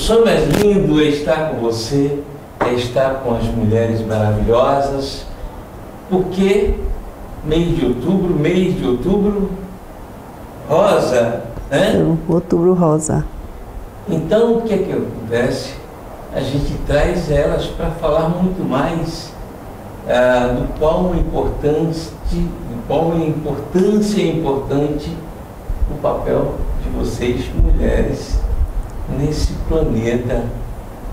sonho mais lindo é estar com você, é estar com as mulheres maravilhosas, porque mês de outubro, rosa, né? Outubro rosa. Então, o que é que acontece? A gente traz elas para falar muito mais do qual é importante o papel de vocês, mulheres, nesse planeta.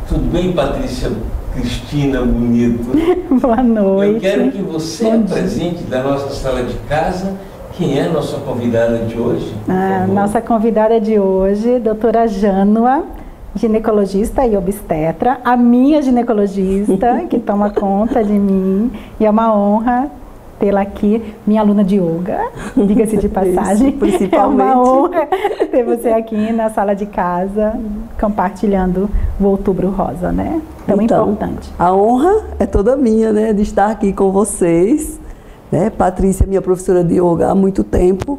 Tudo bem, Patrícia Cristina Bonito? Boa noite. Eu quero que você apresente da nossa sala de casa quem é a nossa convidada de hoje. Nossa convidada de hoje, doutora Jânua, ginecologista e obstetra, a minha ginecologista, que toma conta de mim, e é uma honra tê-la aqui, minha aluna de yoga, diga-se de passagem. Isso, principalmente. É uma honra ter você aqui na sala de casa, compartilhando o Outubro Rosa, né? Tão importante. A honra é toda minha, né, de estar aqui com vocês. Né? Patrícia é minha professora de yoga há muito tempo.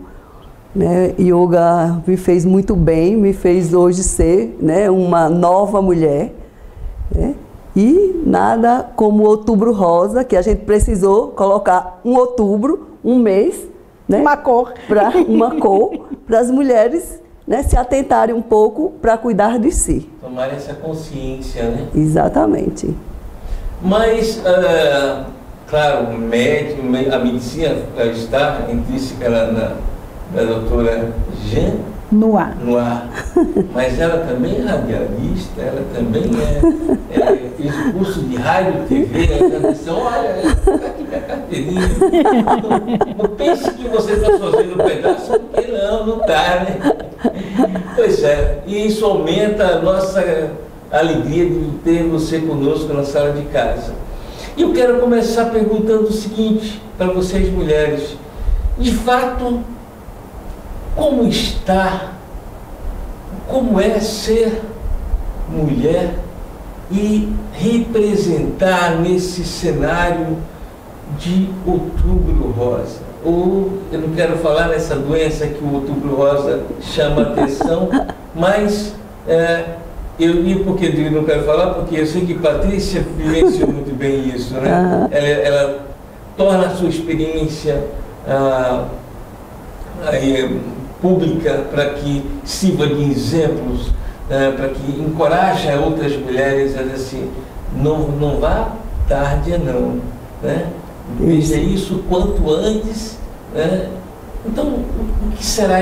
Né? Yoga me fez muito bem, me fez hoje ser, né, uma nova mulher. Né? E nada como o Outubro Rosa, que a gente precisou colocar um outubro, um mês, né, uma cor para as mulheres, né, se atentarem um pouco para cuidar de si. Tomar essa consciência, né? Exatamente. Mas, claro, a medicina está intrínseca da doutora Jânua, mas ela também é radialista, ela também fez curso de rádio e TV, ela disse, olha, está aqui minha carteirinha, não pense que você está fazendo um pedaço, porque não está, né? Pois é, e isso aumenta a nossa alegria de ter você conosco na sala de casa. E eu quero começar perguntando o seguinte para vocês mulheres, de fato, como é ser mulher e representar nesse cenário de Outubro Rosa? Ou, eu não quero falar nessa doença que o Outubro Rosa chama atenção, mas porque eu não quero falar, porque eu sei que Patrícia vivenciou muito bem isso, né? Ela torna a sua experiência pública para que sirva de exemplos, para que encoraje outras mulheres a dizer assim, não vá tarde não, né? Veja isso quanto antes, né? Então, o que será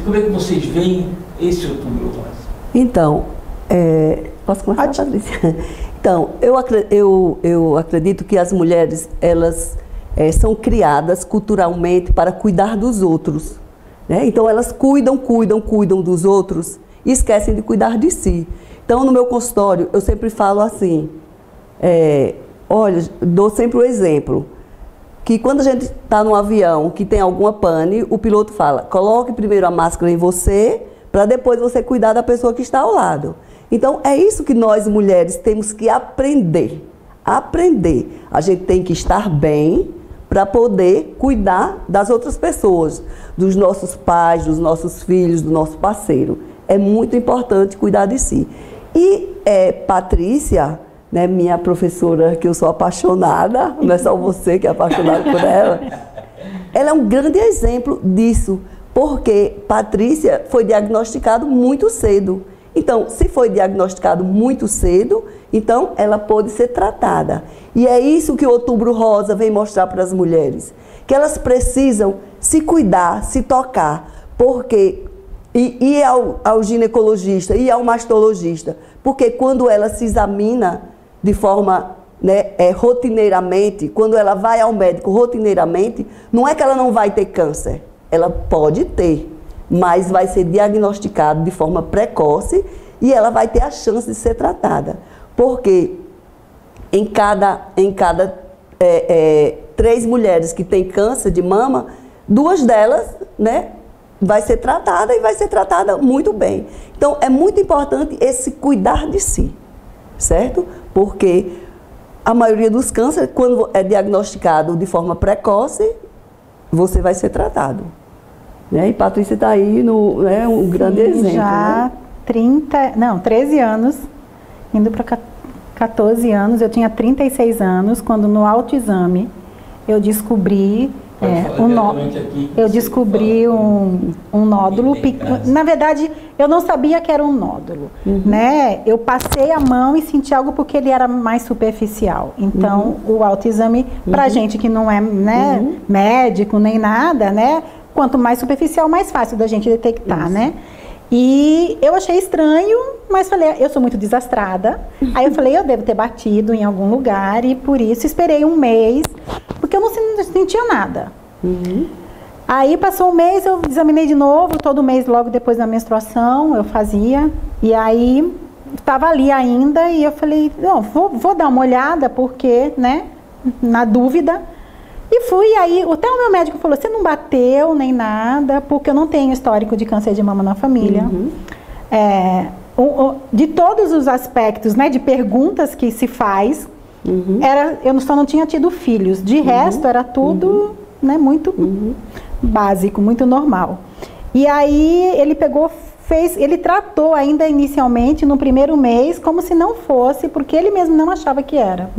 como é que vocês veem esse Outubro Rosa? Então, posso começar, Patrícia? Então, eu acredito que as mulheres, elas são criadas culturalmente para cuidar dos outros. Né? Então, elas cuidam dos outros e esquecem de cuidar de si. Então, no meu consultório, eu sempre falo assim, olha, dou sempre o exemplo, que quando a gente está num avião que tem alguma pane, o piloto fala, coloque primeiro a máscara em você, para depois você cuidar da pessoa que está ao lado. Então, é isso que nós mulheres temos que aprender. Aprender. A gente tem que estar bem para poder cuidar das outras pessoas, dos nossos pais, dos nossos filhos, do nosso parceiro. É muito importante cuidar de si. E Patrícia, né, minha professora, que eu sou apaixonada, não é só você que é apaixonado por ela, ela é um grande exemplo disso, porque Patrícia foi diagnosticada muito cedo. Então, se foi diagnosticado muito cedo, então ela pôde ser tratada. E é isso que o Outubro Rosa vem mostrar para as mulheres, que elas precisam se cuidar, se tocar, porque ir ao ginecologista, ir ao mastologista, porque quando ela se examina de forma, né, rotineiramente, quando ela vai ao médico rotineiramente, não é que ela não vai ter câncer, ela pode ter, mas vai ser diagnosticado de forma precoce e ela vai ter a chance de ser tratada. Porque em cada 3 mulheres que têm câncer de mama, 2 delas, né, vai ser tratada e vai ser tratada muito bem. Então, é muito importante esse cuidar de si, certo? Porque a maioria dos cânceres, quando é diagnosticado de forma precoce, você vai ser tratado. Né? E Patrícia está aí um grande exemplo. Já 13 anos, indo para 14 anos, eu tinha 36 anos, quando no autoexame eu descobri um nódulo. Na verdade, eu não sabia que era um nódulo, né? Eu passei a mão e senti algo porque ele era mais superficial. Então, o autoexame, pra gente que não é, né, médico nem nada, né? Quanto mais superficial, mais fácil da gente detectar, né? E eu achei estranho, mas falei, eu sou muito desastrada. Aí eu falei, eu devo ter batido em algum lugar e por isso esperei um mês, porque eu não sentia nada. Aí passou um mês, eu examinei de novo, todo mês logo depois da menstruação eu fazia. E aí estava ali ainda e eu falei, não, vou dar uma olhada porque, né, na dúvida. E fui, aí até o meu médico falou, você não bateu nem nada, porque eu não tenho histórico de câncer de mama na família. De todos os aspectos, né, de perguntas que se faz, eu só não tinha tido filhos. De resto, era tudo, né, muito básico, muito normal. E aí ele pegou, ele tratou ainda inicialmente no primeiro mês como se não fosse, porque ele mesmo não achava que era.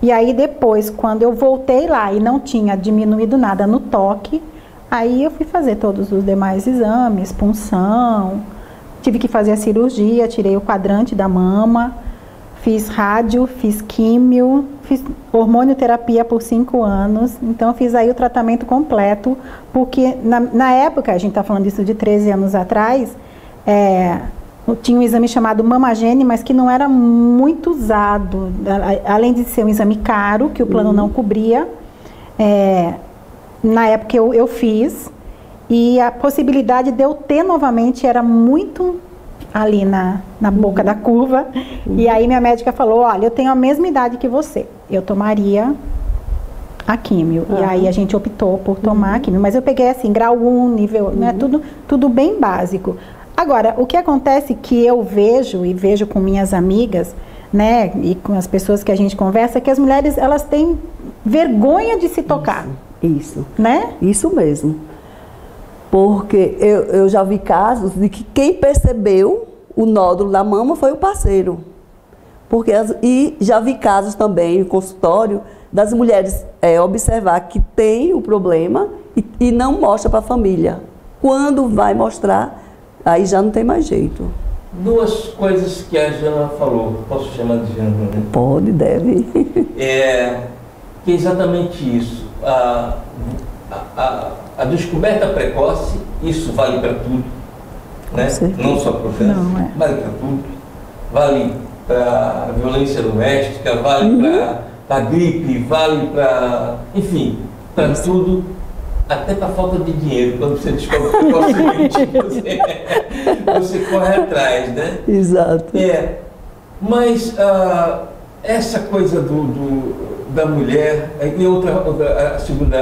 E aí depois, quando eu voltei lá e não tinha diminuído nada no toque, aí eu fui fazer todos os demais exames, punção, tive que fazer a cirurgia, tirei o quadrante da mama, fiz rádio, fiz químio, fiz hormonioterapia por 5 anos, então eu fiz aí o tratamento completo, porque na época, a gente está falando disso de 13 anos atrás, tinha um exame chamado Mamagene, mas que não era muito usado, além de ser um exame caro, que o plano não cobria. Na época eu fiz, e a possibilidade de eu ter novamente era muito ali na boca da curva. E aí minha médica falou, olha, eu tenho a mesma idade que você, eu tomaria a químio. E aí a gente optou por tomar a químio, mas eu peguei assim, grau 1, nível, né, tudo bem básico. Agora, o que acontece que eu vejo, e vejo com minhas amigas, né, e com as pessoas que a gente conversa, é que as mulheres, elas têm vergonha de se tocar. Isso. Né? Isso mesmo. Porque eu já vi casos de que quem percebeu o nódulo da mama foi o parceiro. E já vi casos também no consultório das mulheres observar que tem o problema e não mostra para a família. Quando vai mostrar, aí já não tem mais jeito. Duas coisas que a Jana falou, posso chamar de Jana, né? Pode, deve. Que é exatamente isso. A descoberta precoce, isso vale para tudo, né? Não só para o câncer, vale para tudo. Vale para a violência doméstica, vale para a gripe, vale para, enfim, para tudo. Até para falta de dinheiro, quando você descobre precocemente, você corre atrás, né? Exato. Mas essa coisa da mulher, a segundo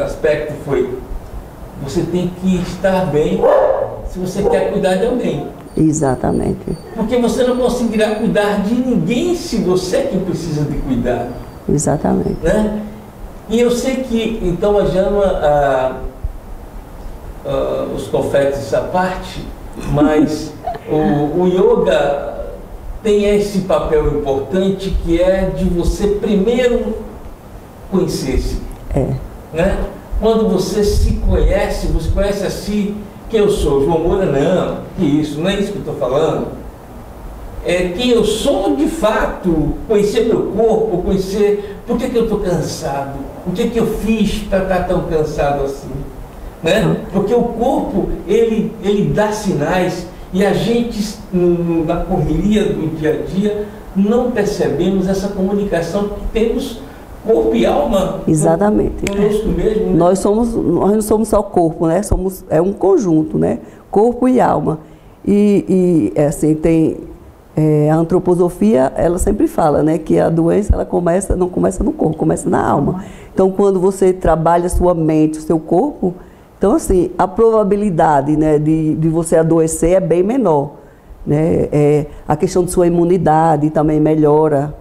aspecto foi, você tem que estar bem se você quer cuidar de alguém. Exatamente. Porque você não conseguirá cuidar de ninguém se você é quem precisa de cuidar. Exatamente. Né? E eu sei que, então, a Jana, os confetes à parte, mas o yoga tem esse papel importante que é de você primeiro conhecer-se. Né? Quando você se conhece, você conhece a si, quem eu sou, João Moura, não, que isso, não é isso que eu estou falando. É quem eu sou de fato, conhecer meu corpo, conhecer por que eu estou cansado, o que eu fiz para estar tão cansado assim, né? Porque o corpo, ele dá sinais e a gente, na correria do dia a dia, não percebemos essa comunicação que temos corpo e alma. Exatamente. Conosco mesmo. Né? Nós não somos só corpo, né? É um conjunto, né? Corpo e alma. E assim, a antroposofia, ela sempre fala, né, que a doença ela não começa no corpo, começa na alma. Então, quando você trabalha a sua mente, o seu corpo, então assim, a probabilidade, né, de você adoecer é bem menor, né? A questão de sua imunidade também melhora,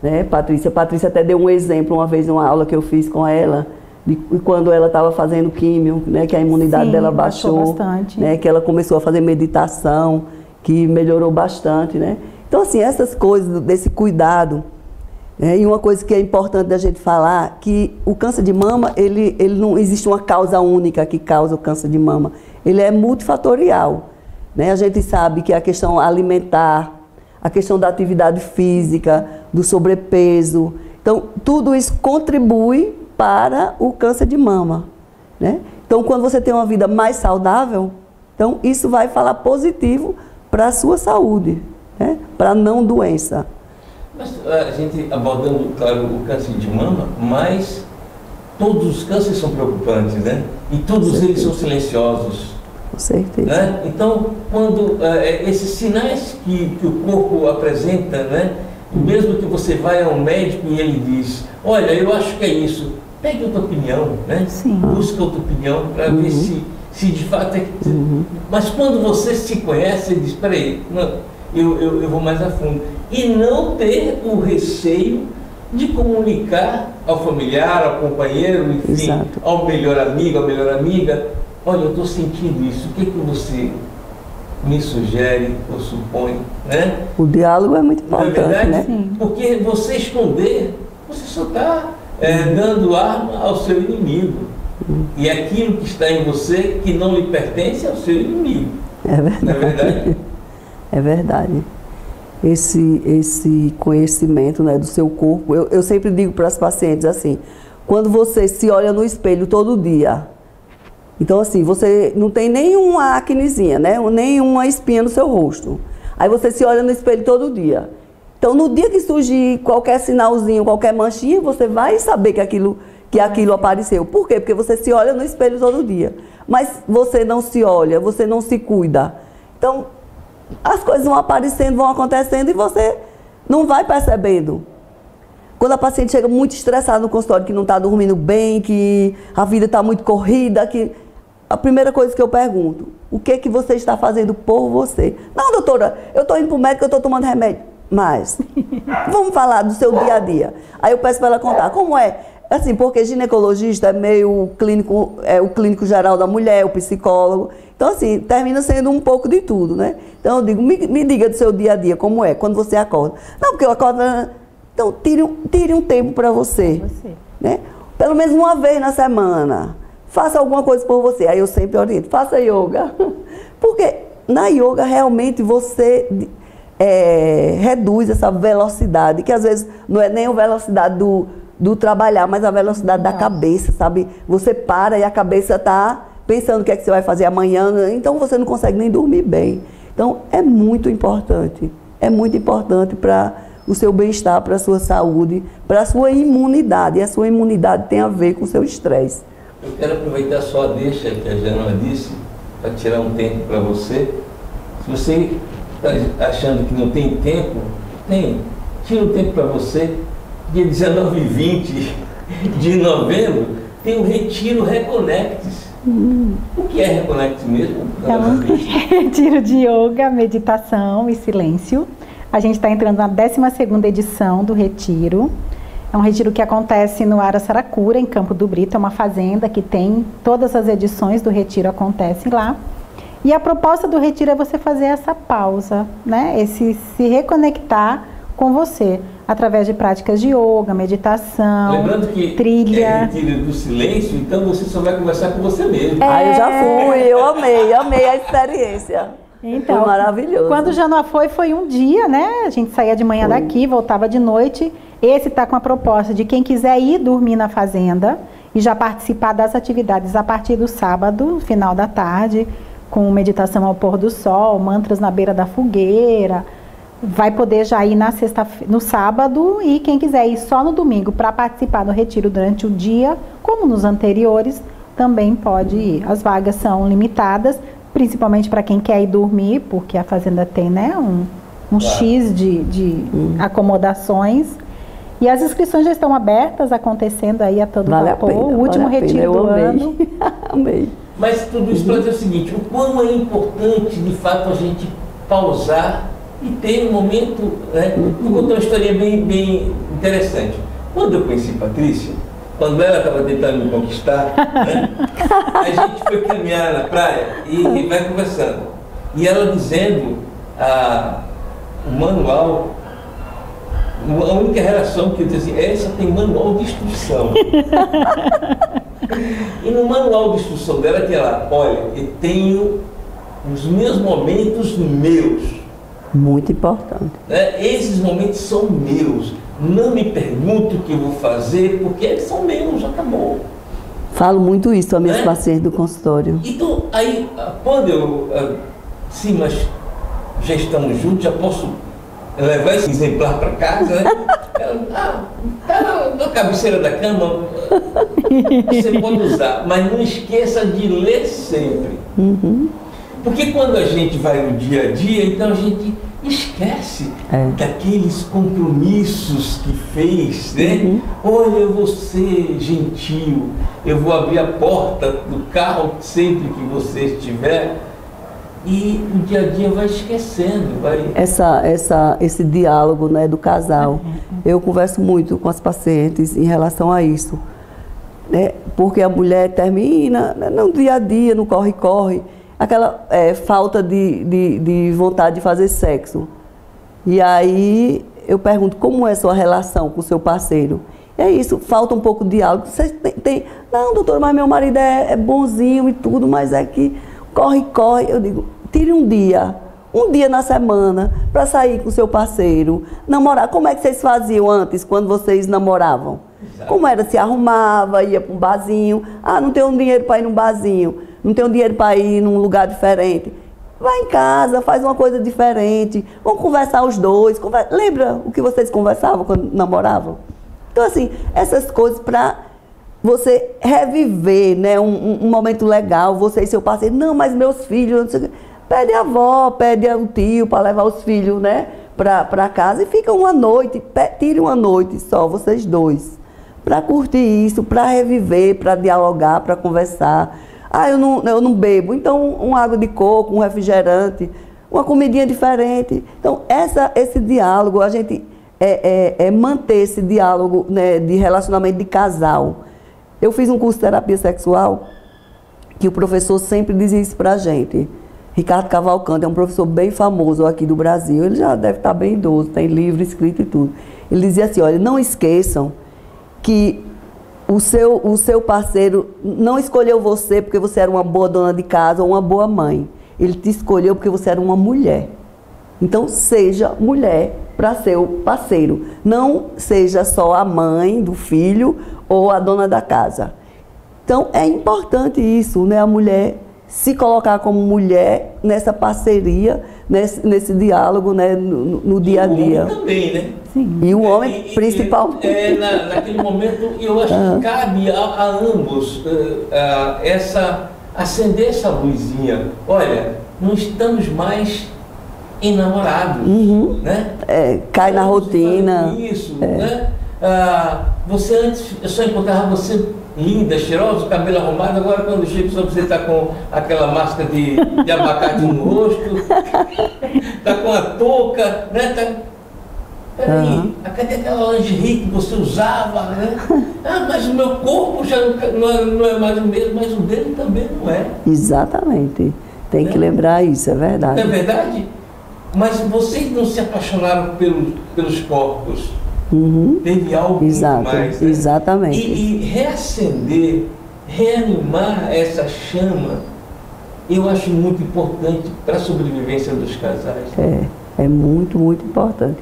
né, Patrícia? Patrícia até deu um exemplo uma vez numa aula que eu fiz com ela, de quando ela estava fazendo químio, né, que a imunidade dela baixou bastante. Né, que ela começou a fazer meditação, que melhorou bastante, né? Então, assim, essas coisas desse cuidado, e uma coisa que é importante da gente falar, que o câncer de mama, ele não existe uma causa única que causa o câncer de mama, ele é multifatorial, né? A gente sabe que a questão alimentar, a questão da atividade física, do sobrepeso, então, tudo isso contribui para o câncer de mama, né? Então, quando você tem uma vida mais saudável, então isso vai falar positivo para a sua saúde, né? Para a não doença. Mas a gente abordando, claro, o câncer de mama, mas todos os cânceres são preocupantes, né? E todos eles são silenciosos. Com certeza. Né? Então, quando esses sinais que o corpo apresenta, né? Mesmo que você vai ao médico e ele diz, olha, eu acho que é isso, pegue outra opinião, né? Sim. Busca outra opinião para ver se de fato é... Mas quando você se conhece, você diz, peraí, não, eu vou mais a fundo. E não ter o receio de comunicar ao familiar, ao companheiro, enfim, ao melhor amigo, à melhor amiga, olha, eu estou sentindo isso, o que você me sugere ou supõe, né? O diálogo é muito importante, não é verdade? né? Sim. Porque você esconder, você só está dando arma ao seu inimigo. E aquilo que está em você, que não lhe pertence, é ao seu inimigo. É verdade. Não é verdade? É verdade. Esse conhecimento, né, do seu corpo, eu sempre digo para as pacientes assim, quando você se olha no espelho todo dia, então assim, você não tem nenhuma acnezinha, né, nenhuma espinha no seu rosto, aí você se olha no espelho todo dia, então no dia que surgir qualquer sinalzinho, qualquer manchinha, você vai saber que aquilo apareceu. Por quê? Porque você se olha no espelho todo dia, mas você não se olha, você não se cuida, então as coisas vão aparecendo, vão acontecendo e você não vai percebendo. Quando a paciente chega muito estressada no consultório, que não está dormindo bem, que a vida está muito corrida, a primeira coisa que eu pergunto, o que você está fazendo por você? Não, doutora, eu estou indo para o médico, eu estou tomando remédio. Mas, vamos falar do seu dia a dia. Aí eu peço para ela contar, como é? Assim, porque ginecologista é meio clínico, o clínico geral da mulher, o psicólogo. Então, assim, termina sendo um pouco de tudo, né? Então, eu digo, me diga do seu dia a dia, como é, quando você acorda. Não, porque eu acordo... Então, tire um tempo para você, né? Pelo menos uma vez na semana. Faça alguma coisa por você. Aí eu sempre oriento, faça yoga. Porque na yoga, realmente, você reduz essa velocidade, que às vezes não é nem a velocidade do trabalhar, mas a velocidade da cabeça, sabe? Você para e a cabeça está pensando o que é que você vai fazer amanhã, então você não consegue nem dormir bem. Então, é muito importante para o seu bem-estar, para a sua saúde, para a sua imunidade, e a sua imunidade tem a ver com o seu estresse. Eu quero aproveitar só a deixa que a Jana disse, para tirar um tempo para você. Se você está achando que não tem tempo, tira um tempo para você. Dia 19 e 20 de novembro, tem o Retiro Reconectes. O que é Reconectes mesmo? É um retiro de yoga, meditação e silêncio. A gente está entrando na 12ª edição do retiro. É um retiro que acontece no Ara Saracura, em Campo do Brito. É uma fazenda que tem todas as edições do retiro acontecem lá. E a proposta do retiro é você fazer essa pausa, né? Esse se reconectar com você, através de práticas de yoga, meditação, lembrando que trilha. É retiro do silêncio, então você só vai conversar com você mesmo. Eu já fui, eu amei a experiência. Então, foi maravilhoso. Quando o Janoa foi um dia, né? A gente saía de manhã daqui, voltava de noite. Esse está com a proposta de quem quiser ir dormir na fazenda e já participar das atividades a partir do sábado, final da tarde, com meditação ao pôr do sol, mantras na beira da fogueira. Vai poder já ir no sábado, e quem quiser ir só no domingo para participar do retiro durante o dia, como nos anteriores, também pode ir. As vagas são limitadas, principalmente para quem quer ir dormir, porque a fazenda tem, né, um X de acomodações. E as inscrições já estão abertas, acontecendo aí a todo vapor. O último retiro do ano. Amei. Mas tudo isso para dizer o seguinte, o quão é importante, de fato, a gente pausar e ter um momento, né? Vou contar uma historinha bem interessante. Quando eu conheci Patrícia, quando ela estava tentando me conquistar, né, a gente foi caminhar na praia e vai conversando. E ela dizendo o manual, a única relação que eu disse assim, essa tem manual de instrução. E no manual de instrução dela tinha lá, olha, eu tenho os meus momentos meus. Muito importante. Né? Esses momentos são meus. Não me pergunte o que eu vou fazer, porque eles são meus, acabou. Falo muito isso a minhas pacientes do consultório. Então, aí, quando eu... sim, mas já estamos juntos, já posso levar esse exemplar para casa, né? Tá na cabeceira da cama, você pode usar, mas não esqueça de ler sempre. Uhum. Porque quando a gente vai no dia a dia, então a gente esquece daqueles compromissos que fez, né? Uhum. Olha, eu vou ser gentil, eu vou abrir a porta do carro sempre que você estiver. E o dia a dia vai esquecendo. Esse diálogo, né, do casal. Eu converso muito com as pacientes em relação a isso. Né? Porque a mulher termina no dia a dia, no corre-corre, aquela falta de vontade de fazer sexo. E aí eu pergunto, como é a sua relação com o seu parceiro? É isso, falta um pouco de diálogo. Você tem não, doutor, mas meu marido é bonzinho e tudo, mas é que corre. Eu digo, tire um dia na semana para sair com o seu parceiro, namorar. Como é que vocês faziam antes, quando vocês namoravam? Exato. Como era? Se arrumava, ia para um barzinho. Não tenho dinheiro para ir num barzinho, não tenho dinheiro para ir num lugar diferente. Vai em casa, faz uma coisa diferente, vamos conversar os dois. Lembra o que vocês conversavam quando namoravam? Então, assim, essas coisas para você reviver, né, um momento legal, você e seu parceiro. Não, mas meus filhos, não sei o quê. Pede a avó, pede o tio para levar os filhos, né, para casa e fica uma noite, tire uma noite só, vocês dois, para curtir isso, para reviver, para dialogar, para conversar. Eu não bebo, então uma água de coco, um refrigerante, uma comidinha diferente. Então, esse diálogo, a gente manter esse diálogo, né, de relacionamento de casal. Eu fiz um curso de terapia sexual que o professor sempre dizia isso pra gente. Ricardo Cavalcante é um professor bem famoso aqui do Brasil, ele já deve estar bem idoso, tem livro escrito e tudo. Ele dizia assim, olha, não esqueçam que o seu parceiro não escolheu você porque você era uma boa dona de casa ou uma boa mãe. Ele te escolheu porque você era uma mulher. Então, seja mulher para seu parceiro. Não seja só a mãe do filho ou a dona da casa. Então, é importante isso, né? A mulher se colocar como mulher nessa parceria, nesse diálogo, né? No dia a dia. E o homem também, né? Sim. E o homem, principalmente. Naquele momento, eu acho que cabe a ambos acender essa luzinha. Olha, não estamos mais enamorados, né? Cai na rotina. Isso, né? Você antes, eu só encontrava você linda, cheirosa, o cabelo arrumado, agora quando chega só você está com aquela máscara de abacate no rosto, está com a touca, né? Peraí, cadê aquela lingerie que você usava, né? Mas o meu corpo já não é mais o mesmo, mas o dele também não é. Exatamente. Tem que lembrar isso, é verdade. Não é verdade? Mas vocês não se apaixonaram pelos corpos. Teve algo muito mais, né? Exatamente. E reacender, reanimar essa chama, eu acho muito importante para a sobrevivência dos casais. É muito, muito importante.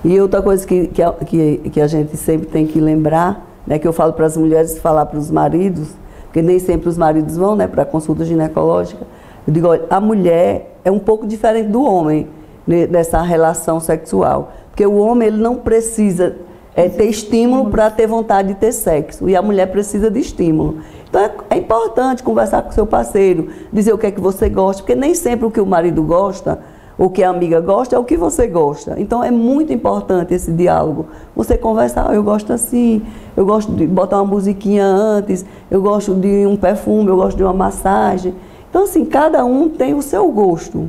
E outra coisa que a gente sempre tem que lembrar, né, que eu falo para as mulheres, falar para os maridos, porque nem sempre os maridos vão, né, para a consulta ginecológica. Eu digo, olha, a mulher é um pouco diferente do homem nessa relação sexual. Porque o homem ele não precisa ter estímulo para ter vontade de ter sexo. E a mulher precisa de estímulo. Então é importante conversar com o seu parceiro, dizer o que é que você gosta, porque nem sempre o que o marido gosta, o que a amiga gosta, é o que você gosta. Então é muito importante esse diálogo. Você conversar, eu gosto assim, eu gosto de botar uma musiquinha antes, eu gosto de um perfume, eu gosto de uma massagem. Então assim, cada um tem o seu gosto.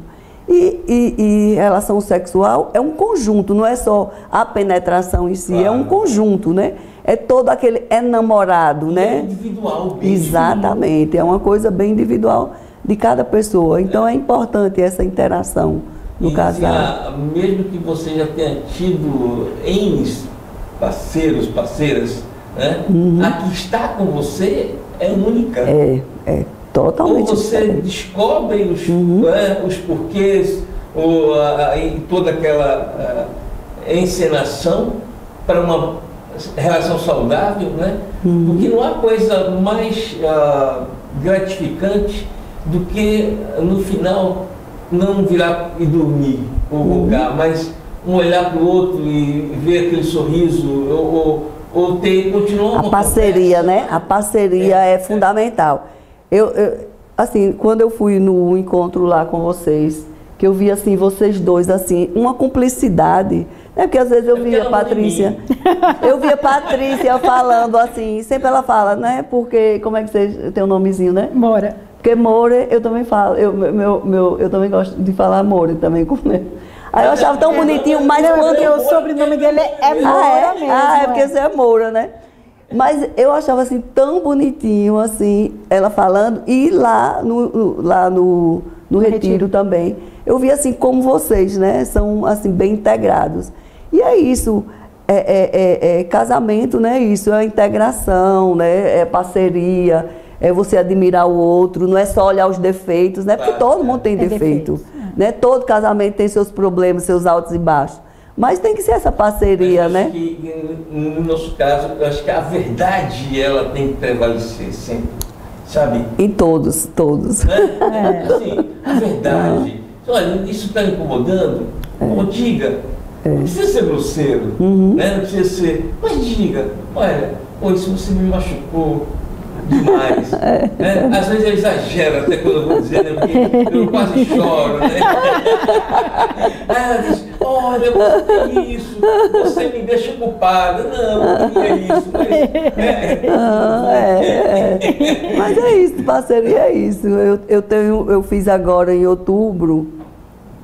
E relação sexual é um conjunto, não é só a penetração em si, é um conjunto, né? é todo aquele namorado, né? É individual, bem exatamente, é uma coisa bem individual de cada pessoa. Então é importante essa interação no casal. Mesmo que você já tenha tido N parceiras, né? A que está com você é única. É totalmente ou você diferente. Descobre os porquês, toda aquela encenação para uma relação saudável, né? Porque não há coisa mais gratificante do que no final não virar e dormir ou rogar, mas um olhar para o outro e ver aquele sorriso ou continuar a parceria, né? A parceria é fundamental. Assim, quando eu fui no encontro lá com vocês, que eu vi assim vocês dois assim, uma cumplicidade, né? Porque às vezes eu via a Patrícia, falando assim, sempre ela fala, né? Porque como é que você tem um nomezinho, né? Moura. Porque Moura, eu também falo, eu também gosto de falar Moura também com ele. Aí eu achava tão bonitinho, mas quando o sobrenome dele é Moura mesmo. É porque você é Moura, né? Mas eu achava assim tão bonitinho assim, ela falando, e lá no retiro também. Eu vi assim como vocês, né? São assim bem integrados. E é isso, casamento, né? Isso é integração, né? É parceria, é você admirar o outro, não é só olhar os defeitos, né? Porque todo mundo tem defeito, né? Todo casamento tem seus problemas, seus altos e baixos. Mas tem que ser essa parceria, né? Que, no nosso caso, eu acho que a verdade, ela tem que prevalecer sempre, sabe? Em todos. Né? Assim, a verdade. Olha, isso está me incomodando? Ou diga. Não precisa ser grosseiro, né? Não precisa ser... Mas diga, olha, isso você me machucou demais. Né? Às vezes eu exagero até quando eu vou dizer, né? Porque eu quase choro, né? Ela diz, olha, você tem isso, você me deixa culpada. Não é isso. Mas é isso, parceria é isso. Eu fiz agora em outubro,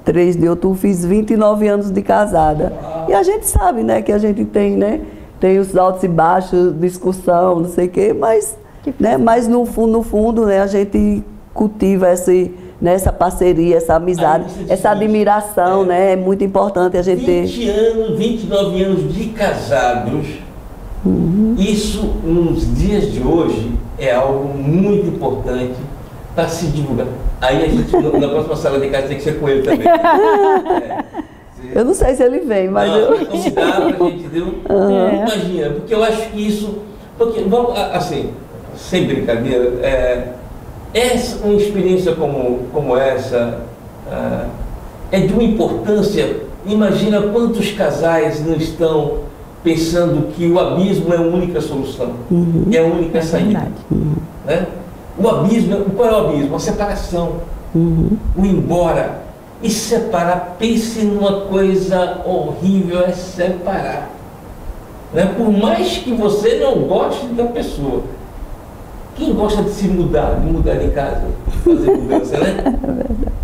3 de outubro, fiz 29 anos de casada. E a gente sabe, né, que a gente tem, né? Tem os altos e baixos, discussão, não sei o quê, mas... Né? Mas no fundo, né, a gente cultiva essa parceria, essa amizade, essa admiração, né? É muito importante a gente ter. 29 anos de casados, isso nos dias de hoje é algo muito importante para se divulgar. Aí a gente, na próxima sala de casa, tem que ser com ele também. Eu não sei se ele vem, mas convidar pra gente, entendeu? Imagina, porque eu acho que isso... Porque, vamos, assim... Sem brincadeira, uma experiência como essa é de uma importância. Imagina quantos casais não estão pensando que o abismo é a única solução, é a única saída. Né? O abismo, qual é o abismo? A separação, o ir embora. E separar, pense numa coisa horrível, é separar. Né? Por mais que você não goste da pessoa. Quem gosta de se mudar, de casa, fazer mudança, né?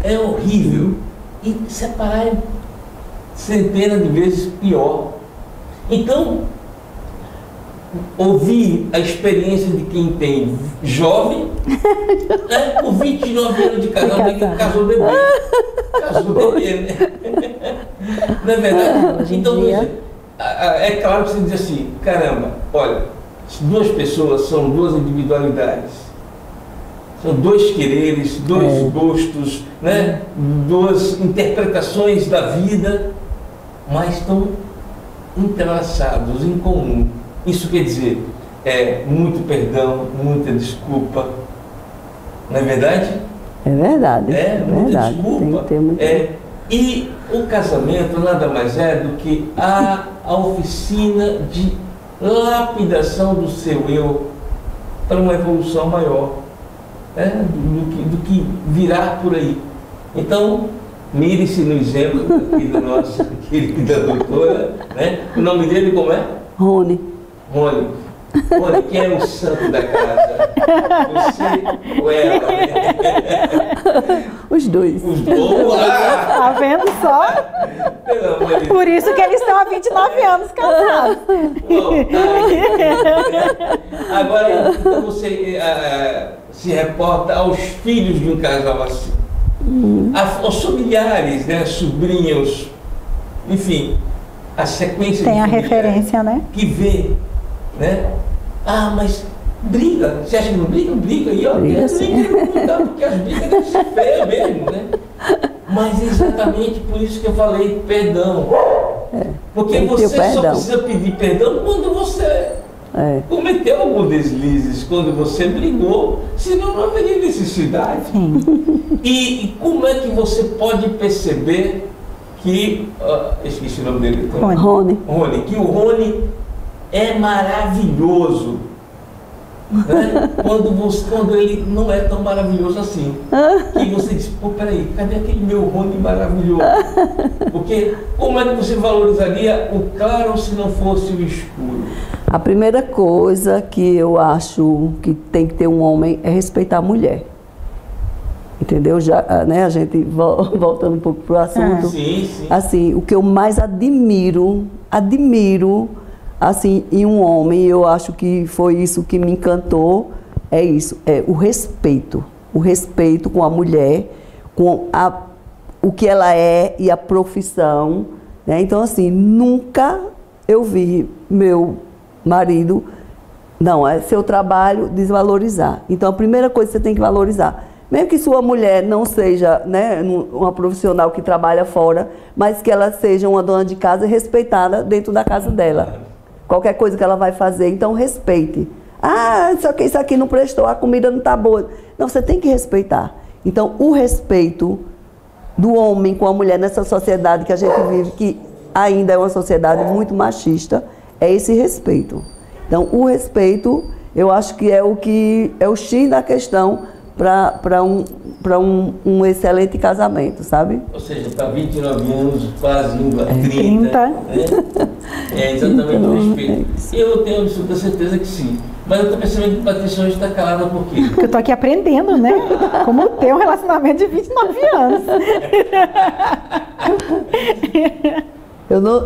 É horrível. E separar é centenas de vezes pior. Então, ouvir a experiência de quem tem jovem, né? Com 29 anos de casal, que casou bebê. Casou bebê, né? Não é verdade? Então, é claro que você diz assim, caramba, olha, duas pessoas são duas individualidades, são dois quereres, dois gostos, né? Duas interpretações da vida, mas estão entrelaçados, em comum. Isso quer dizer, muito perdão, muita desculpa, não é verdade? É verdade. Muita desculpa. Tem que ter muito... E o casamento nada mais é do que a oficina de lapidação do seu eu para uma evolução maior, né? do que virá por aí. Então, mire-se no exemplo aqui da nossa querida doutora, né? O nome dele como é? Rony. Rony, quem é o santo da casa? Você ou ela? Né? Os dois. Os dois. Tá vendo só? Pelo amor de Deus. Por isso que eles estão há 29 anos casados. Bom, tá. Agora, então você se reporta aos filhos de um casal assim. Aos familiares, né? Sobrinhos, enfim, a sequência Tem de a referência, né? que vê, né? Ah, mas briga, você acha que não briga? Briga aí, ó. Briga, sim. Porque as brigas devem ser feias mesmo, né? Mas é exatamente por isso que eu falei perdão. Porque você só precisa pedir perdão quando você cometeu algum deslizes, quando você brigou, senão não haveria necessidade. E como é que você pode perceber que, esqueci o nome dele, então, Rony, que o Rony é maravilhoso, né? quando ele não é tão maravilhoso assim, que você diz, pô, peraí, cadê aquele meu Rony maravilhoso? Porque como é que você valorizaria o claro se não fosse o escuro? A primeira coisa que eu acho que tem que ter um homem é respeitar a mulher. Entendeu? Já, né, a gente voltando um pouco para o assunto. Sim, sim. Assim, o que eu mais admiro, assim, em um homem, eu acho que foi isso que me encantou, é isso, é o respeito. O respeito com a mulher, com o que ela é e a profissão. Né? Então, assim, nunca eu vi meu marido, não, é seu trabalho desvalorizar. Então, a primeira coisa que você tem que valorizar, mesmo que sua mulher não seja, né, uma profissional que trabalha fora, mas que ela seja uma dona de casa respeitada dentro da casa dela. Qualquer coisa que ela vai fazer, então respeite. Ah, isso aqui não prestou, a comida não está boa. Não, você tem que respeitar. Então, o respeito do homem com a mulher nessa sociedade que a gente vive, que ainda é uma sociedade muito machista, é esse respeito. Então, o respeito, eu acho que é o X da questão para um excelente casamento, sabe? Ou seja, está 29 anos, quase indo a 30. Né? É exatamente o respeito. Eu tenho absoluta certeza que sim. Mas eu estou pensando que Patrícia hoje está calada por quê? Porque eu estou aqui aprendendo, né? Como ter um relacionamento de 29 anos. Eu não,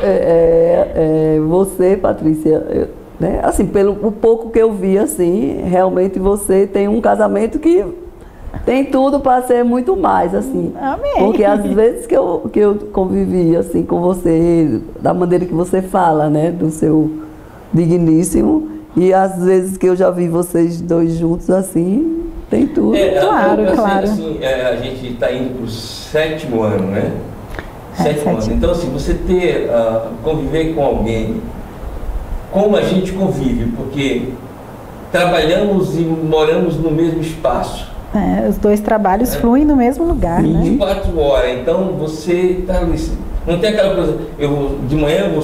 você, Patrícia, né? Assim, pelo pouco que eu vi, assim, realmente você tem um casamento que tem tudo para ser muito mais, assim. Amém. Porque às vezes que eu convivi, assim, com você, da maneira que você fala, né? Do seu digníssimo, e às vezes que eu já vi vocês dois juntos, assim, tem tudo. Claro. Assim, a gente está indo para o 7º ano, né? 7º ano. Então, assim, você conviver com alguém, como a gente convive, porque trabalhamos e moramos no mesmo espaço. Os dois trabalhos fluem no mesmo lugar, 24 horas, então você está ali. Não tem aquela coisa, de manhã eu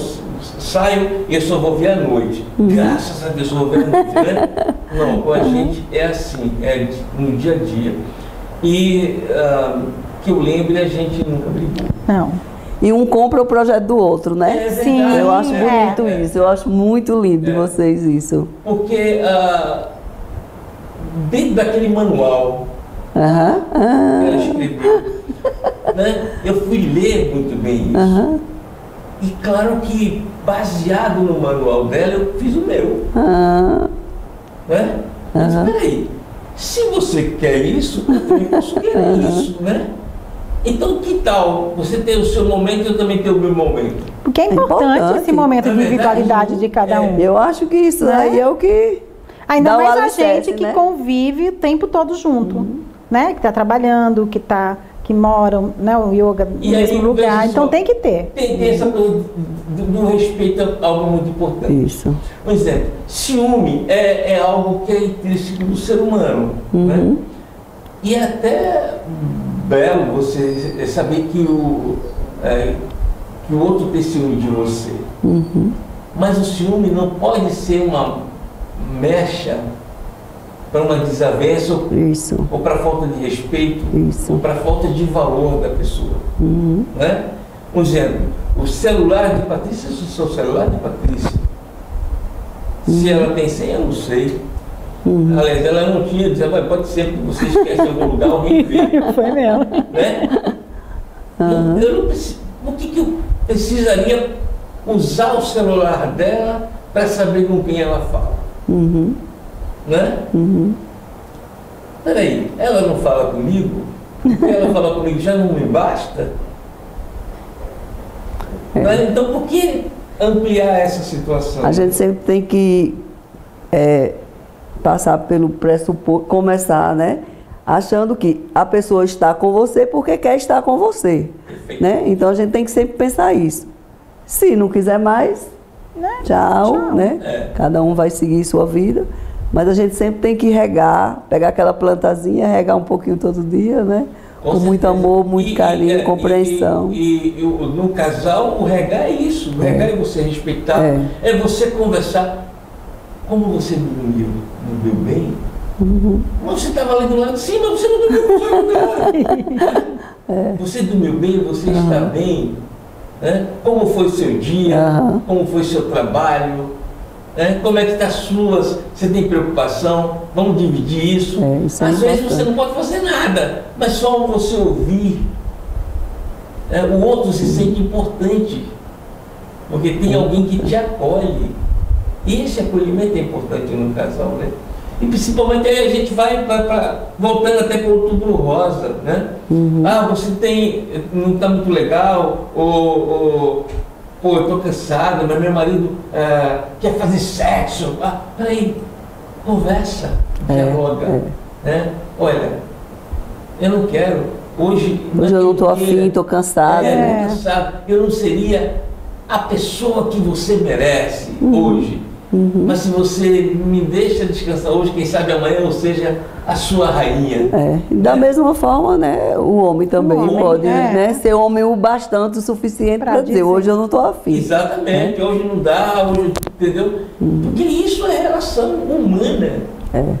saio e eu só vou ver à noite. Graças a Deus, eu só vou ver à noite, né? Não, com a gente é assim, é no dia a dia. E que eu lembre, a gente nunca brigou. Não. E um compra o projeto do outro, né? Sim. Eu acho bonito isso, eu acho muito lindo de vocês isso. Porque dentro daquele manual que ela escreveu, né, eu fui ler muito bem isso. E claro que, baseado no manual dela, eu fiz o meu. Né? Mas peraí, se você quer isso, eu também posso querer isso, né? Então, que tal você ter o seu momento e eu também ter o meu momento? Porque é importante esse momento de individualidade de cada um. Eu acho que isso aí é o que ainda mais a gente que convive o tempo todo junto, né? Que está trabalhando, que moram, né? O yoga no mesmo lugar. Então tem que ter. Tem essa coisa do respeito a algo muito importante. Isso. Por exemplo, ciúme é algo que é intrínseco do ser humano, né? E é até belo você saber que o outro tem ciúme de você. Mas o ciúme não pode ser uma mecha para uma desavença ou para falta de respeito ou para falta de valor da pessoa. Né? Por exemplo, o celular de Patrícia, o seu celular de Patrícia, se ela tem senha, eu não sei. Aliás, ela não tinha, dizia, mas pode ser que você esquece em algum lugar, alguém vê. Foi mesmo. Né? Eu não preciso. precisaria usar o celular dela para saber com quem ela fala. Né? Peraí, ela não fala comigo? Porque ela fala comigo já não me basta? Né? Então, por que ampliar essa situação? A gente sempre tem que passar pelo pressuposto, começar, né? Achando que a pessoa está com você porque quer estar com você. Né? Então a gente tem que sempre pensar isso. Se não quiser mais, tchau. Né? Cada um vai seguir sua vida. Mas a gente sempre tem que regar, pegar aquela plantazinha, regar um pouquinho todo dia, né? Com muito amor, muito carinho, compreensão. E no casal, o regar é isso. O regar é você respeitar, é você conversar. Como você dormiu? Dormiu bem? Você estava ali do lado de cima, você não dormiu com o lugar. Você dormiu bem, você está bem? Né? Como foi o seu dia? Como foi o seu trabalho? Como é que está as suas? Você tem preocupação? Vamos dividir isso? Isso Às vezes você não pode fazer nada, mas só você ouvir. O outro se sente importante, porque tem alguém que te acolhe. E esse acolhimento é importante no casal, né? E principalmente aí a gente vai voltando até para o Outubro Rosa, né? Você não está muito legal, ou pô, eu estou cansado, mas meu marido quer fazer sexo. Peraí, conversa, dialoga. Né? Olha, eu não quero, hoje eu não estou afim, estou cansada. Né? Cansado. Eu não seria a pessoa que você merece hoje. Mas se você me deixa descansar hoje, quem sabe amanhã eu seja a sua rainha. Da mesma forma, né, o homem também pode né, ser homem o bastante, o suficiente para dizer, hoje eu não estou afim. Exatamente, hoje não dá, hoje, entendeu? Porque isso é relação humana,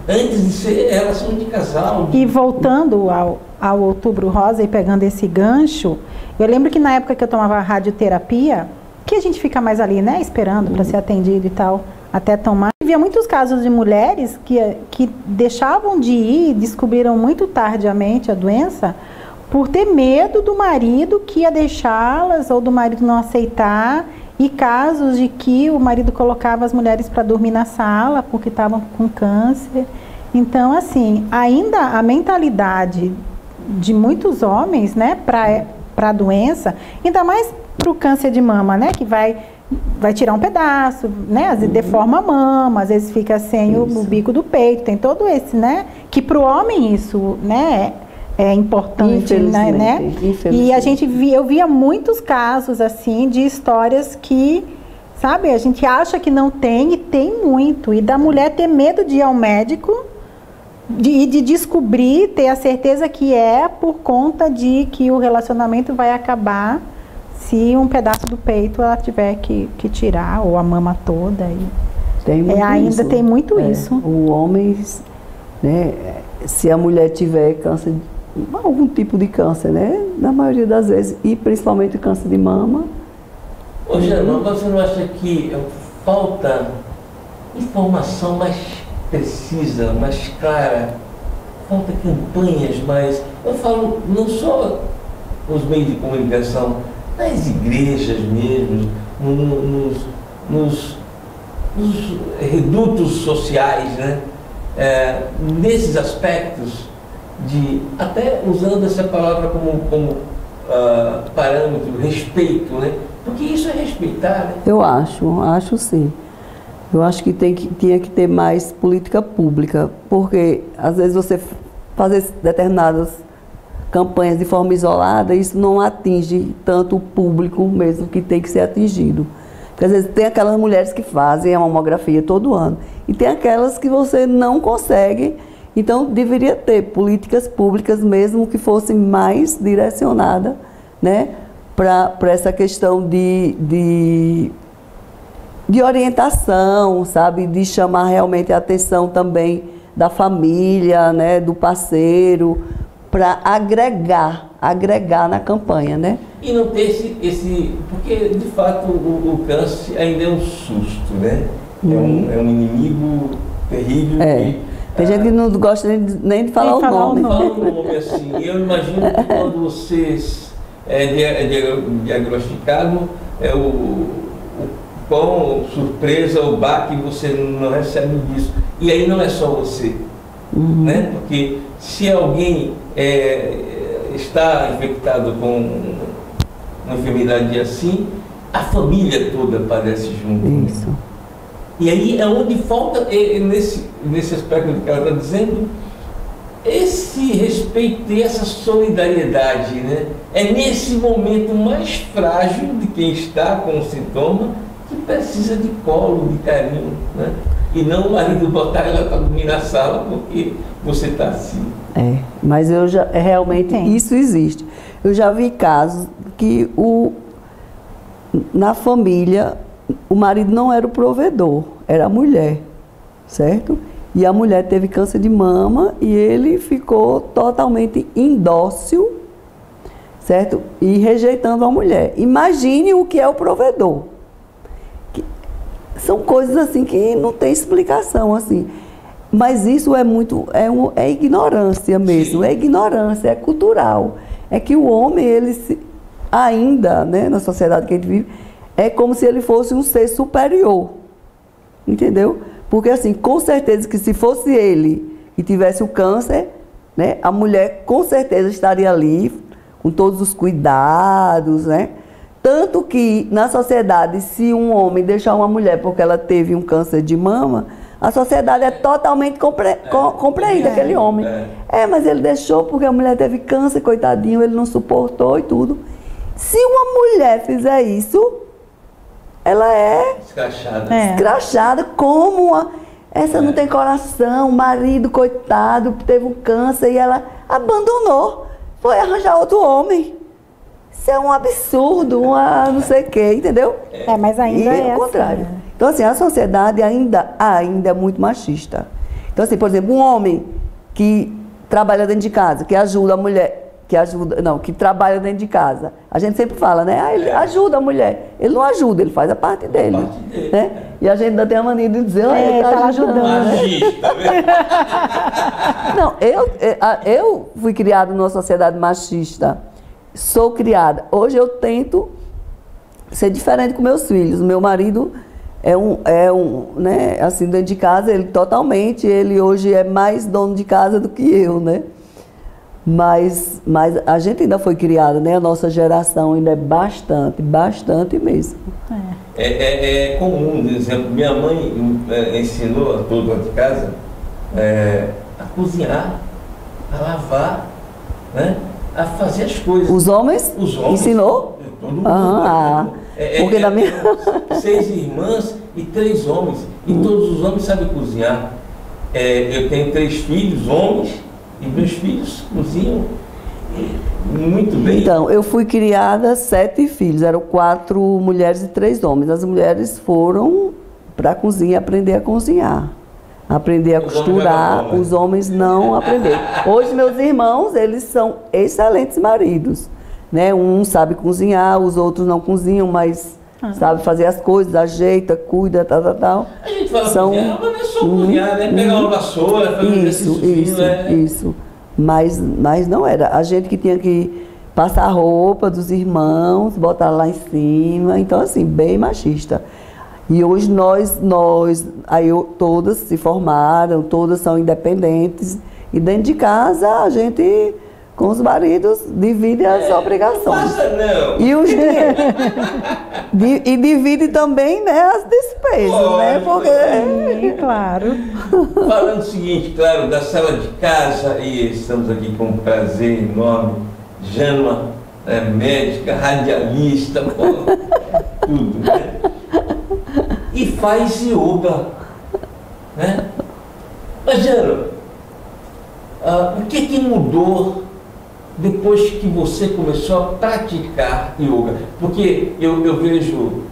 antes de ser relação de casal. E voltando ao Outubro Rosa e pegando esse gancho, eu lembro que na época que eu tomava radioterapia, que a gente fica mais ali, né, esperando para ser atendido e tal, até tomar. Havia muitos casos de mulheres que deixavam de ir, descobriram muito tardiamente a doença, por ter medo do marido que ia deixá-las, ou do marido não aceitar, e casos de que o marido colocava as mulheres para dormir na sala, porque estavam com câncer. Então, assim, ainda a mentalidade de muitos homens, né, para a doença, ainda mais para o câncer de mama, né, que vai tirar um pedaço, né, às vezes deforma a mama, às vezes fica sem o bico do peito, tem todo esse, né, que para o homem isso, né, é importante, né? E eu via muitos casos assim de histórias que, sabe, a gente acha que não tem e tem muito, e da mulher ter medo de ir ao médico, de descobrir, ter a certeza que é por conta de que o relacionamento vai acabar se um pedaço do peito ela tiver que tirar, ou a mama toda. Ainda tem muito isso. O homem, né, se a mulher tiver câncer, algum tipo de câncer, né, na maioria das vezes, e principalmente câncer de mama. Você não acha que falta informação mais precisa, mais clara, falta campanhas mais... Eu falo não só os meios de comunicação, nas igrejas mesmo, nos redutos sociais, né? Nesses aspectos, até usando essa palavra como parâmetro, respeito, né? Porque isso é respeitar, né? Eu acho sim. Eu acho que tinha que ter mais política pública, porque às vezes você fazer determinadas campanhas de forma isolada, isso não atinge tanto o público mesmo que tem que ser atingido. Porque às vezes tem aquelas mulheres que fazem a mamografia todo ano, e tem aquelas que você não consegue. Então deveria ter políticas públicas mesmo que fossem mais direcionadas, né, para essa questão de orientação, sabe, de chamar realmente a atenção também da família, né, do parceiro, para agregar na campanha, né? E não ter porque de fato o câncer ainda é um susto, né? É um inimigo terrível. Tem gente que não gosta nem de falar o nome. Fala o nome assim. Eu imagino que quando vocês diagnosticado com surpresa ou baque, você não recebe disso. E aí não é só você, né? Porque se alguém está infectado com uma enfermidade assim, a família toda padece junto. Isso. E aí é onde falta, nesse aspecto que ela está dizendo, esse respeito e essa solidariedade, né? É nesse momento mais frágil de quem está com o sintoma que precisa de colo, de carinho, né? E não o marido botar ela para dormir na sala porque você está assim. Mas eu já realmente isso existe. Eu já vi casos que na família o marido não era o provedor, era a mulher, certo? E a mulher teve câncer de mama e ele ficou totalmente indócil, certo? E rejeitando a mulher. Imagine o que é o provedor. São coisas assim que não tem explicação, assim. Mas isso é ignorância mesmo, é ignorância, é cultural. É que o homem, ainda, né, na sociedade que a gente vive, é como se ele fosse um ser superior. Entendeu? Porque, assim, com certeza que se fosse ele que tivesse o câncer, né, a mulher com certeza estaria ali, com todos os cuidados, né? Tanto que, na sociedade, se um homem deixar uma mulher porque ela teve um câncer de mama, a sociedade é totalmente compreende aquele homem. Mas ele deixou porque a mulher teve câncer, coitadinho, ele não suportou e tudo. Se uma mulher fizer isso, ela é escrachada, como essa não tem coração, o marido, coitado, teve um câncer e ela abandonou, foi arranjar outro homem. Isso é um absurdo, não sei o quê, entendeu? Mas ainda é o contrário. Assim. Então, assim, a sociedade ainda é muito machista. Então, assim, por exemplo, um homem que trabalha dentro de casa, que ajuda a mulher, que trabalha dentro de casa. A gente sempre fala, né? Ele ajuda a mulher. Ele não ajuda, ele faz a parte dele. Né? E a gente ainda tem a mania de dizer, ele está ajudando. Machista, né? Não, eu fui criada numa sociedade machista. Sou criada. Hoje eu tento ser diferente com meus filhos. Meu marido né? Assim, dentro de casa, ele hoje é mais dono de casa do que eu, né? Mas a gente ainda foi criada, né? A nossa geração ainda é bastante mesmo. É comum, por exemplo, minha mãe ensinou a todos de casa a cozinhar, a lavar, né? A fazer as coisas. Os homens? Ensinou? Todo mundo. Porque na minha... 6 irmãs e 3 homens. E todos os homens sabem cozinhar. Eu tenho 3 filhos, homens. E meus filhos cozinham muito bem. Então, eu fui criada 7 filhos, eram 4 mulheres e 3 homens. As mulheres foram para a cozinha aprender a cozinhar, aprender a costurar, os homens não aprenderam. Hoje, meus irmãos, eles são excelentes maridos. Né? Um sabe cozinhar, os outros não cozinham, mas sabe fazer as coisas, ajeita, cuida, tal. A gente fala cozinhar, mas não é só cozinhar, né? Pegar uma vassoura, fazer isso. Mas não era. A gente que tinha que passar a roupa dos irmãos, botar lá em cima. Então, assim, bem machista. E hoje todas se formaram, todas são independentes. E dentro de casa, a gente... com os maridos, divide as obrigações. Não passa, não. E os e divide também, né, as despesas, né? Porque... claro. Falando o seguinte, claro, da sala de casa, e estamos aqui com um prazer enorme. Jânua, médica, radialista, tudo, né? E faz yoga, né? Mas, Jânua, o que mudou depois que você começou a praticar yoga? Porque eu vejo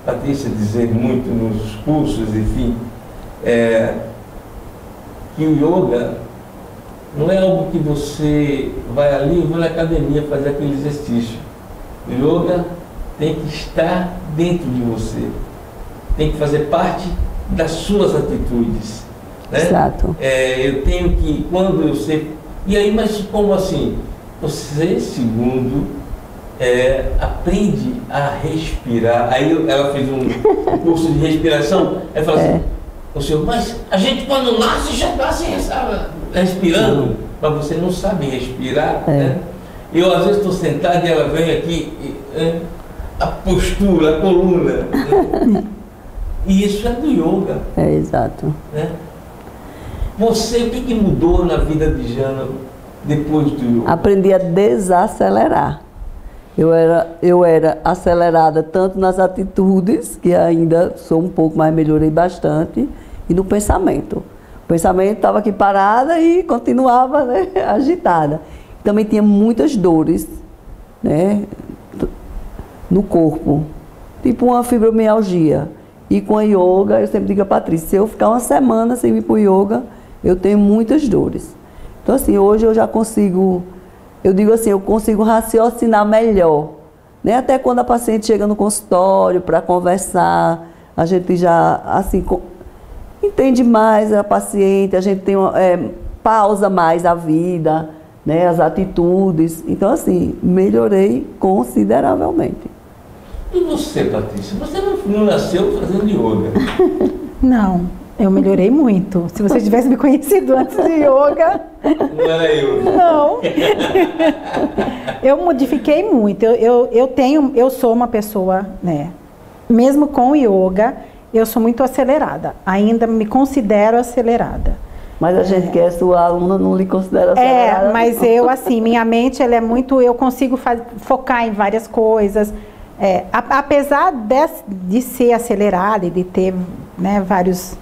Patrícia dizer muito nos cursos, enfim, que o yoga não é algo que você vai ali e vai na academia fazer aquele exercício. O yoga tem que estar dentro de você, tem que fazer parte das suas atitudes. Né? Exato. Eu tenho que, quando eu sei... E aí, mas como assim? você, segundo, aprende a respirar. Aí ela fez um curso de respiração, aí falou assim, o senhor, mas a gente quando nasce já nasce respirando, mas você não sabe respirar, né? Eu às vezes estou sentado e ela vem aqui, a postura, a coluna, né? E isso é do yoga. Exato. Né? Você, o que mudou na vida de Jana depois do yoga? Aprendi a desacelerar. Eu era acelerada tanto nas atitudes, que ainda sou um pouco, mas melhorei bastante, e no pensamento. O pensamento estava aqui parada e continuava, né, agitada. Também tinha muitas dores, né, no corpo, tipo uma fibromialgia. E com a yoga, eu sempre digo a Patrícia, se eu ficar uma semana sem ir para o yoga, eu tenho muitas dores. Então assim, hoje eu já consigo, eu digo assim, eu consigo raciocinar melhor. Né? Até quando a paciente chega no consultório para conversar, a gente já, assim, entende mais a paciente, a gente tem pausa mais a vida, né? As atitudes. Então assim, melhorei consideravelmente. E você, Patrícia, você não nasceu fazendo yoga? Não, eu melhorei muito. Se você tivesse me conhecido antes de yoga... Não era eu. Não. Eu modifiquei muito. Eu sou uma pessoa, né? Mesmo com yoga, eu sou muito acelerada. Ainda me considero acelerada. Mas a gente que é sua aluna não lhe considera acelerada. Mas eu, assim, minha mente, ela é muito... Eu consigo focar em várias coisas. Apesar de ser acelerada e de ter, né, vários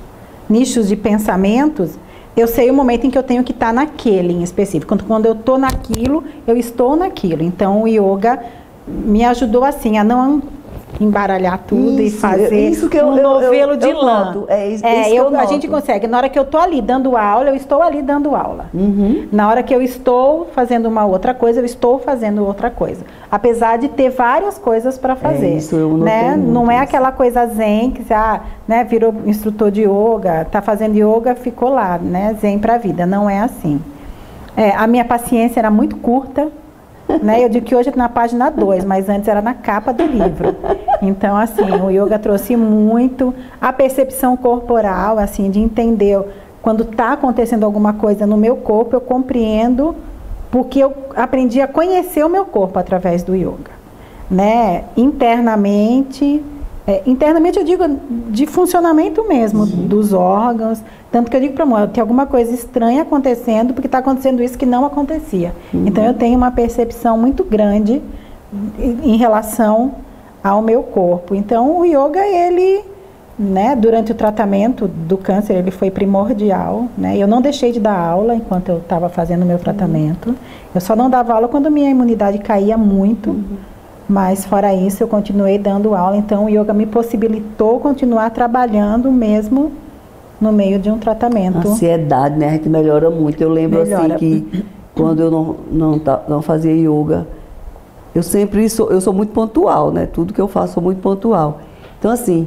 nichos de pensamentos, eu sei o momento em que eu tenho que estar naquele em específico. Quando eu estou naquilo, eu estou naquilo. Então o yoga me ajudou assim a não embaralhar tudo e fazer um novelo de lã. A gente consegue. Na hora que eu estou ali dando aula, eu estou ali dando aula. Uhum. Na hora que eu estou fazendo uma outra coisa, eu estou fazendo outra coisa. Apesar de ter várias coisas para fazer. Isso, eu né? Não é aquela coisa zen que né, virou instrutor de yoga, está fazendo yoga, ficou lá, né, zen para a vida. Não é assim. A minha paciência era muito curta. Né? Eu digo que hoje é na página 2, mas antes era na capa do livro. Então, assim, o yoga trouxe muito a percepção corporal, assim, de entender quando está acontecendo alguma coisa no meu corpo, eu compreendo, porque eu aprendi a conhecer o meu corpo através do yoga. Né? Internamente eu digo de funcionamento mesmo, sim, dos órgãos. Tanto que eu digo para a mulher, tem alguma coisa estranha acontecendo, porque está acontecendo isso que não acontecia. Uhum. Então eu tenho uma percepção muito grande em relação ao meu corpo. Então o yoga, ele, né, durante o tratamento do câncer, ele foi primordial. Né? Eu não deixei de dar aula enquanto eu estava fazendo o meu tratamento. Uhum. Eu só não dava aula quando minha imunidade caía muito. Uhum. Mas fora isso, eu continuei dando aula. Então o yoga me possibilitou continuar trabalhando mesmo no meio de um tratamento. A ansiedade, né? A gente melhora muito. Eu lembro assim que quando eu não fazia yoga, eu sou muito pontual, né? Tudo que eu faço, sou muito pontual. Então assim,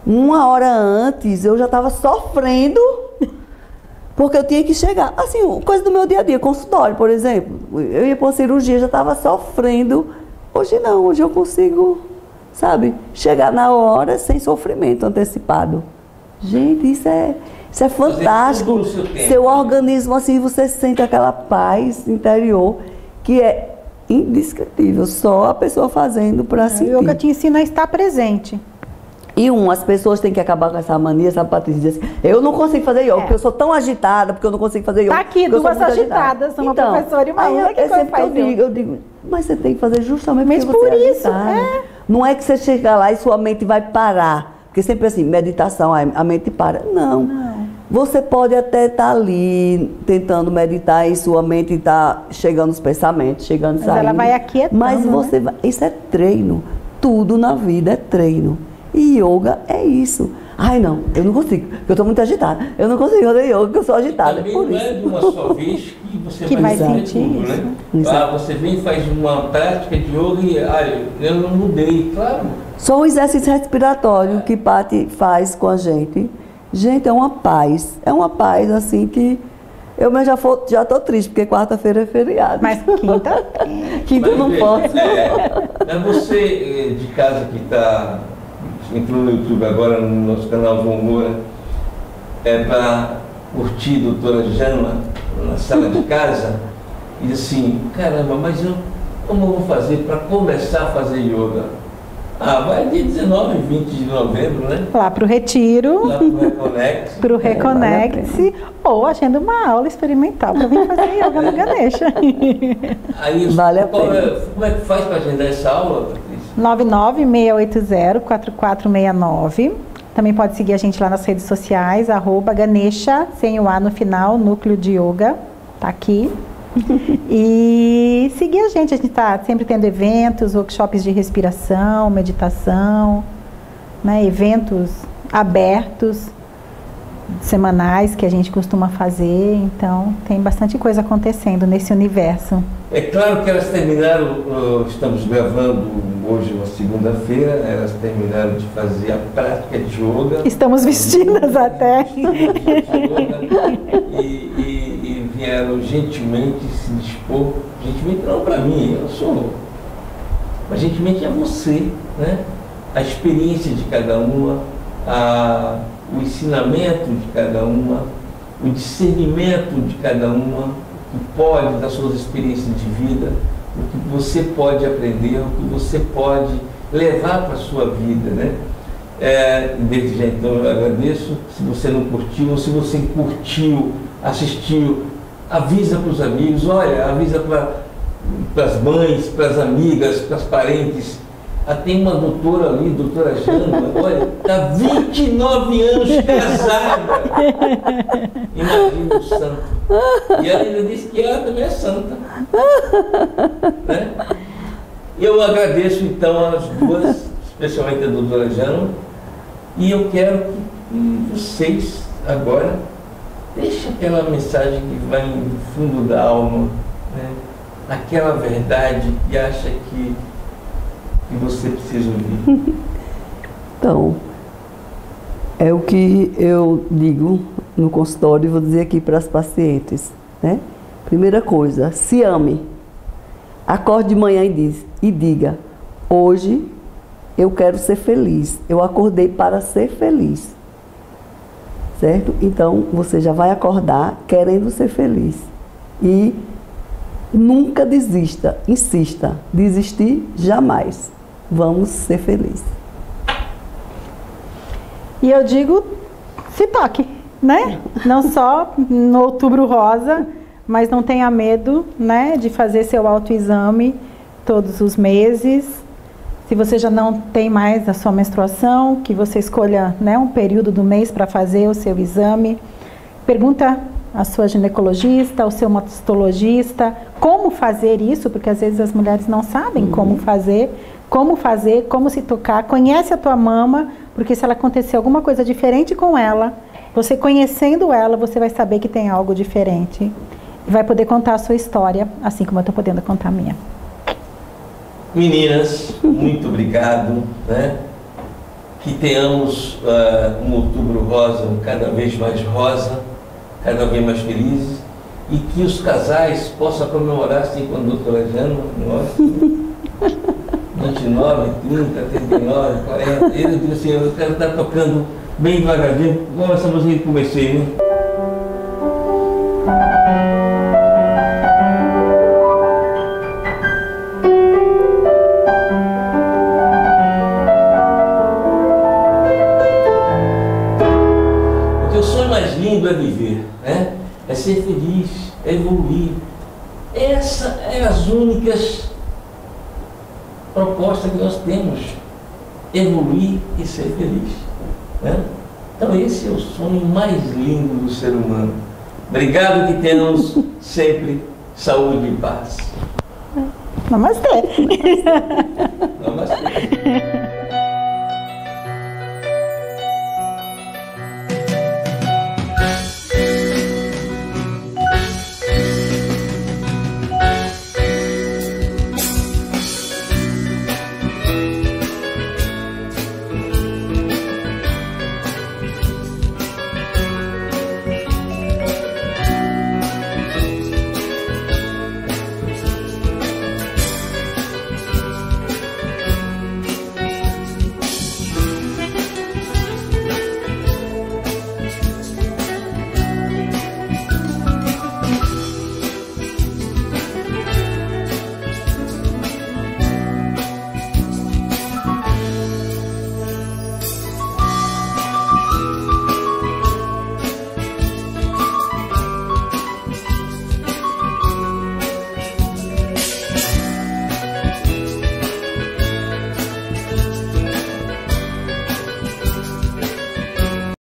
1 hora antes eu já estava sofrendo porque eu tinha que chegar. Assim, coisa do meu dia a dia, consultório, por exemplo. Eu ia para uma cirurgia, já estava sofrendo. Hoje não, hoje eu consigo, sabe, chegar na hora sem sofrimento antecipado. Gente, isso é fantástico. Seu organismo, assim, você sente aquela paz interior que é indescritível. Só a pessoa fazendo para sentir. O yoga te ensina a estar presente. E as pessoas têm que acabar com essa mania, sabe, Patrícia? Diz assim, eu não consigo fazer yoga, porque eu sou tão agitada, porque eu não consigo fazer yoga. Tá aqui, duas agitadas, uma então, professora e uma aluna que faz eu digo, mas você tem que fazer justamente porque por você é isso, agitada. Não é que você chega lá e sua mente vai parar. Porque sempre assim, meditação, a mente para. Não. Você pode até estar ali tentando meditar e sua mente está chegando os pensamentos, saindo. Mas ela vai aquietando, mas você vai, isso é treino. Tudo na vida é treino. E yoga é isso. Ai, não, eu não consigo, porque eu estou muito agitada. Eu não consigo fazer yoga, porque eu sou agitada. Também não é de uma só vez que você vai sentir tudo, né? Você vem e faz uma prática de yoga e eu não mudei, claro. Só o exercício respiratório que Pati faz com a gente. Gente, é uma paz assim que Eu mesmo já estou triste, porque quarta-feira é feriado. Mas quinta? Quinta eu não posso. Mas você de casa que entrou no YouTube agora, no nosso canal João Moura, para curtir a doutora Jânua na sala de casa, e assim, caramba, mas como eu vou fazer para começar a fazer yoga? Vai dia 19 e 20 de novembro, né? Lá para o Retiro. Lá para o Reconect. Para o Reconect-se, ou agenda uma aula experimental para vir fazer yoga no Ganesha. Aí, vale a pena. Como é que faz para agendar essa aula, Patrícia? 99680-4469. Também pode seguir a gente lá nas redes sociais, @Ganesha, sem o A no final, Núcleo de Yoga, tá aqui. E seguir a gente está sempre tendo eventos, workshops de respiração, meditação, né, eventos abertos, semanais que a gente costuma fazer, então tem bastante coisa acontecendo nesse universo. É claro que elas terminaram, estamos gravando hoje uma segunda-feira, elas terminaram de fazer a prática de yoga. Estamos vestidas até. E vieram gentilmente se dispor, gentilmente não para mim, eu sou, mas gentilmente é você, né? A experiência de cada uma, o ensinamento de cada uma, o discernimento de cada uma, que pode, das suas experiências de vida, o que você pode aprender, o que você pode levar para a sua vida, né? Desde já então eu agradeço. Se você não curtiu, ou se você curtiu, assistiu, avisa para os amigos, olha, avisa para as mães, para as amigas, para as parentes. Tem uma doutora ali, doutora Jânua, olha, está 29 anos casada. Imagina o santo. E ela ainda disse que ela também é santa. Né? Eu agradeço então as duas, especialmente a doutora Jânua, e eu quero que vocês agora deixem aquela mensagem que vai no fundo da alma, né? Aquela verdade que acha que você precisa ouvir. Então, é o que eu digo no consultório e vou dizer aqui para as pacientes, né? Primeira coisa, se ame. Acorde de manhã e diga, hoje eu quero ser feliz. Eu acordei para ser feliz. Certo? Então, você já vai acordar querendo ser feliz. E nunca desista, insista. Desistir, jamais. Vamos ser felizes. E eu digo, se toque, né? Não só no Outubro Rosa, mas não tenha medo, né, de fazer seu autoexame todos os meses. Se você já não tem mais a sua menstruação, que você escolha, né, um período do mês para fazer o seu exame. Pergunta à sua ginecologista, ao seu mastologista, como fazer isso, porque às vezes as mulheres não sabem como fazer, como se tocar. Conhece a tua mama, porque se ela acontecer alguma coisa diferente com ela, você conhecendo ela, você vai saber que tem algo diferente. E vai poder contar a sua história, assim como eu estou podendo contar a minha. Meninas, muito obrigado, né? Que tenhamos um Outubro Rosa cada vez mais rosa, cada vez mais felizes, e que os casais possam comemorar assim com a doutora Jânua, 29, 30, 39, 40. Eu digo assim, eu quero estar tocando bem devagarzinho, como essa música que comecei, né? Porque o sonho mais lindo é viver, né? É ser feliz, é evoluir. Essas são as únicas propostas que nós temos, evoluir e ser feliz, né? Então esse é o sonho mais lindo do ser humano. Obrigado, que tenhamos sempre saúde e paz. Namastê. Namastê.